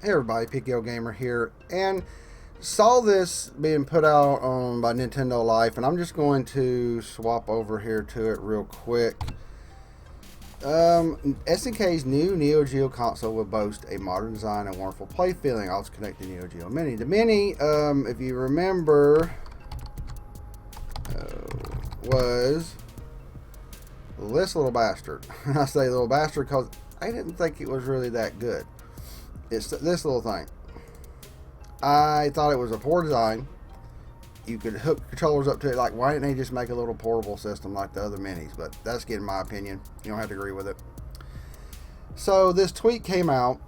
Hey everybody, PKO Gamer here, and saw this being put out by Nintendo Life, and I'm just going to swap over here to it real quick. SNK's new Neo Geo console will boast a modern design and wonderful play feeling, also connected to Neo Geo Mini. The Mini, if you remember, was this little bastard. I say little bastard because I didn't think it was really that good. It's this little thing. I thought it was a poor design. You could hook controllers up to it. Like, why didn't they just make a little portable system like the other minis? But that's getting my opinion. You don't have to agree with it. So this tweet came out.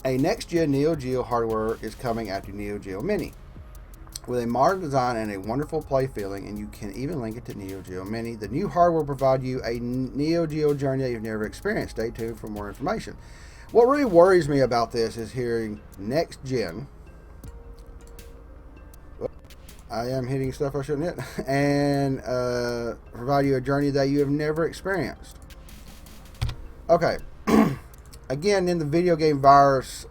A next-gen Neo Geo hardware is coming at the Neo Geo Mini with a modern design and a wonderful play feeling, and you can even link it to Neo Geo Mini. The new hardware will provide you a Neo Geo journey that you've never experienced. Stay tuned for more information. What really worries me about this is hearing next gen. I am hitting stuff I shouldn't hit. And provide you a journey that you have never experienced. Okay. Again, in the video game virus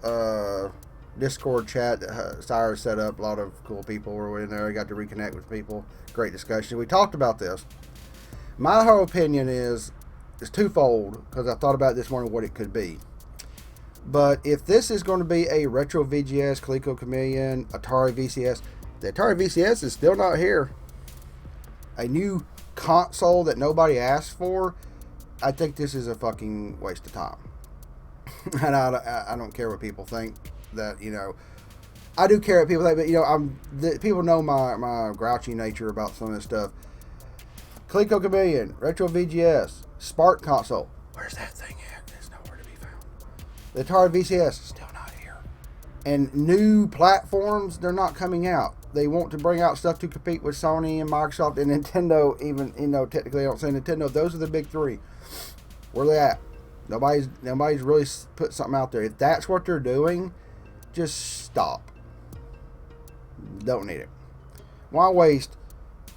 Discord chat that Cyrus set up, a lot of cool people were in there. I got to reconnect with people. Great discussion. We talked about this. My whole opinion is twofold, because I thought about this morning what it could be. But if this is going to be a retro VGS, Coleco Chameleon, Atari VCS, the Atari VCS is still not here. A new console that nobody asked for, I think this is a fucking waste of time. And I don't care what people think. That, you know, I do care what people think, but, you know, people know my grouchy nature about some of this stuff. Coleco Chameleon, retro VGS, Spark console. Where's that thing at? It's nowhere to be found. The Atari VCS, still not here. And new platforms, they're not coming out. They want to bring out stuff to compete with Sony and Microsoft and Nintendo. Even, you know, technically I don't say Nintendo. Those are the big three. Where are they at? Nobody's really put something out there. If that's what they're doing, just stop. Don't need it. Why waste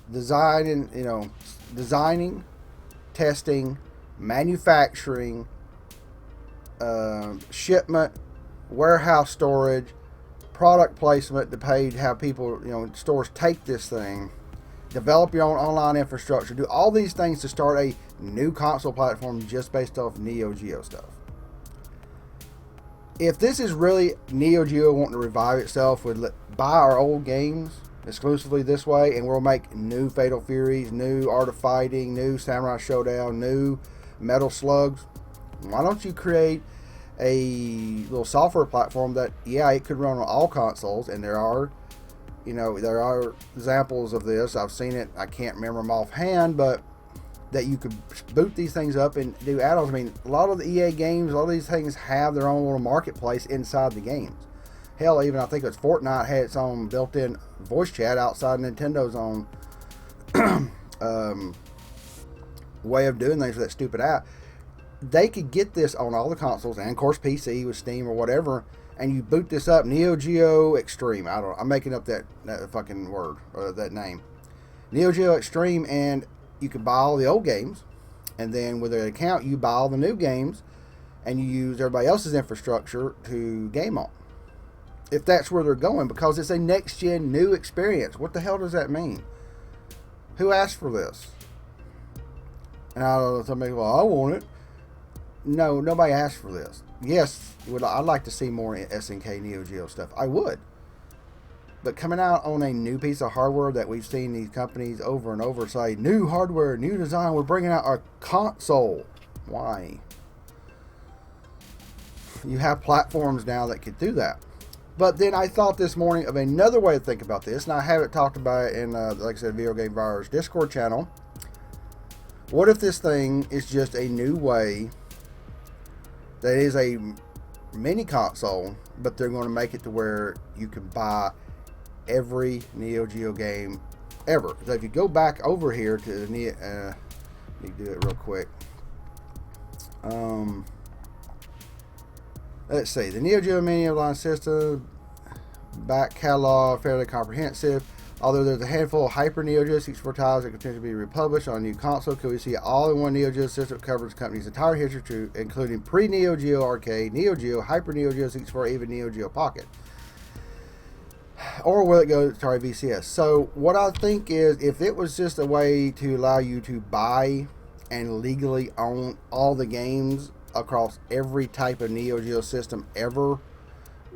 designing, testing, manufacturing, shipment, warehouse storage, product placement to pay to have people, stores take this thing, develop your own online infrastructure, do all these things to start a new console platform just based off Neo Geo stuff. If this is really Neo Geo wanting to revive itself, would buy our old games exclusively this way, and we'll make new Fatal Furies, new Art of Fighting, new Samurai Showdown, new Metal Slugs. Why don't you create a little software platform that, yeah, it could run on all consoles, and there are examples of this. I've seen it. I can't remember them offhand, but that you could boot these things up and do add-ons. I mean, a lot of the EA games, a lot of these things have their own little marketplace inside the games. Hell, even I think it's Fortnite had its own built-in voice chat outside Nintendo's own way of doing things with that stupid app. They could get this on all the consoles and, of course, PC with Steam or whatever, and you boot this up, Neo Geo Extreme. I'm making up that fucking word, or that name. Neo Geo Extreme, and you can buy all the old games, and then with an account, you buy all the new games, and you use everybody else's infrastructure to game on. If that's where they're going, because it's a next-gen new experience. What the hell does that mean? Who asked for this? And I don't know, somebody, well, I want it. No, nobody asked for this. Yes, I'd like to see more SNK Neo Geo stuff. I would. But coming out on a new piece of hardware that we've seen these companies over and over say, new hardware, new design, we're bringing out our console. Why? You have platforms now that could do that. But then I thought this morning of another way to think about this, and I haven't talked about it in, like I said, Video Game Virus Discord channel. What if this thing is just a new way that is a mini console, but they're going to make it to where you can buy every Neo Geo game ever? So if you go back over here to the let me do it real quick. Let's see, the Neo Geo Mini Online System back catalog, fairly comprehensive. Although there's a handful of Hyper Neo Geo 64 titles that continue to be republished on a new console, could we see all-in-one Neo Geo system that covers the company's entire history, including pre-Neo Geo Arcade, Neo Geo, Hyper Neo Geo 64, even Neo Geo Pocket? Or will it go to Atari VCS? So what I think is, if it was just a way to allow you to buy and legally own all the games across every type of Neo Geo system ever,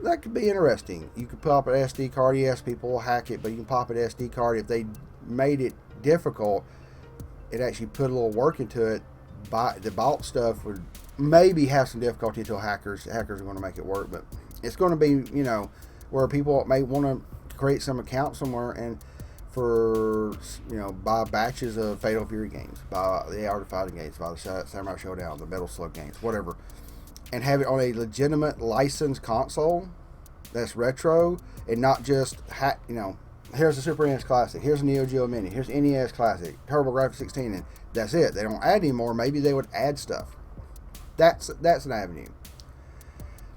that could be interesting. You could pop an SD card. Yes, people will hack it, but you can pop an SD card. If they made it difficult, it actually put a little work into it. The bought stuff would maybe have some difficulty until hackers are going to make it work. But it's going to be, you know, where people may want to create some account somewhere and for, you know, buy batches of Fatal Fury games, buy the Art of Fighting games, buy the Samurai Showdown, the Metal Slug games, whatever, and have it on a legitimate licensed console that's retro and not just you know, here's a Super NES Classic, here's a Neo Geo Mini, here's NES Classic, TurboGrafx 16, and that's it. They don't add anymore. Maybe they would add stuff. That's an avenue.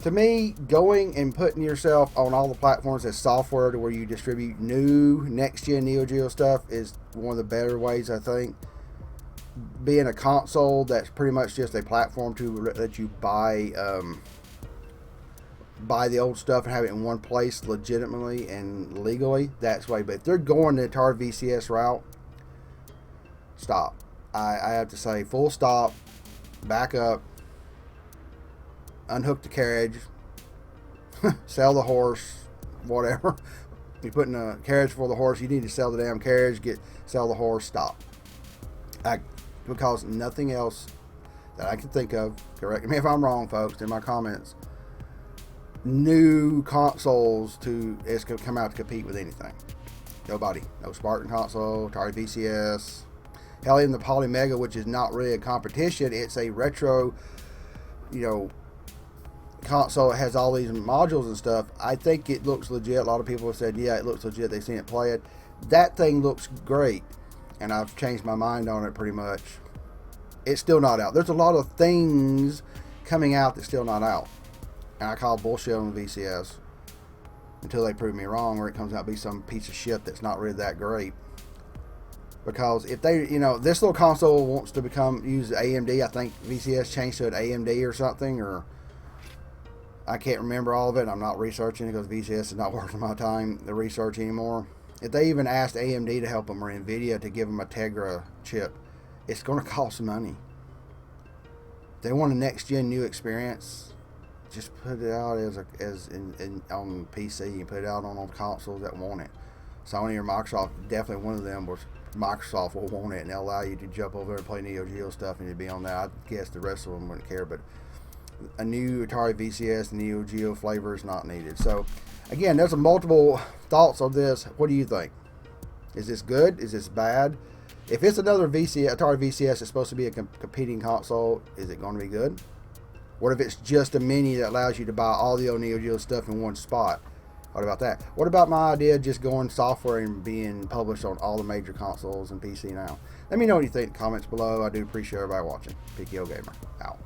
To me, going and putting yourself on all the platforms as software to where you distribute new next-gen Neo Geo stuff is one of the better ways, I think. Being a console that's pretty much just a platform to let you buy the old stuff and have it in one place legitimately and legally, that's the way. But if they're going the Atari VCS route, stop. I have to say full stop, back up, unhook the carriage, sell the horse, whatever. You're putting a carriage for the horse, you need to sell the damn carriage, sell the horse, stop. Because nothing else that I can think of, correct me if I'm wrong, folks, in my comments, new consoles it's going to come out to compete with anything. Nobody. No Spartan console, Atari VCS, hell, even the Polymega, which is not really a competition, it's a retro, you know, console. It has all these modules and stuff. I think it looks legit. A lot of people have said, yeah, it looks legit. They've seen it play it. That thing looks great, and I've changed my mind on it pretty much. It's still not out. There's a lot of things coming out that's still not out, and I call bullshit on the VCS until they prove me wrong, or it comes out to be some piece of shit that's not really that great. Because if they, you know, this little console wants to use AMD, I think VCS changed to an AMD or something, or I can't remember all of it. I'm not researching it because VCS is not worth my time to research anymore. If they even asked AMD to help them or NVIDIA to give them a Tegra chip, it's going to cost money. If they want a next-gen new experience, just put it out on PC and put it out on consoles that want it. Sony or Microsoft, definitely one of them was Microsoft will want it, and they'll allow you to jump over there and play Neo Geo stuff and to be on that. I guess the rest of them wouldn't care, but a new Atari VCS Neo Geo flavor is not needed. So again, there's multiple thoughts on this. What do you think? Is this good? Is this bad? If it's another Atari VCS that's supposed to be a competing console, is it going to be good? What if it's just a mini that allows you to buy all the old Neo Geo stuff in one spot? What about that? What about my idea of just going software and being published on all the major consoles and PC now? Let me know what you think in the comments below. I do appreciate everybody watching. PKO Gamer, out.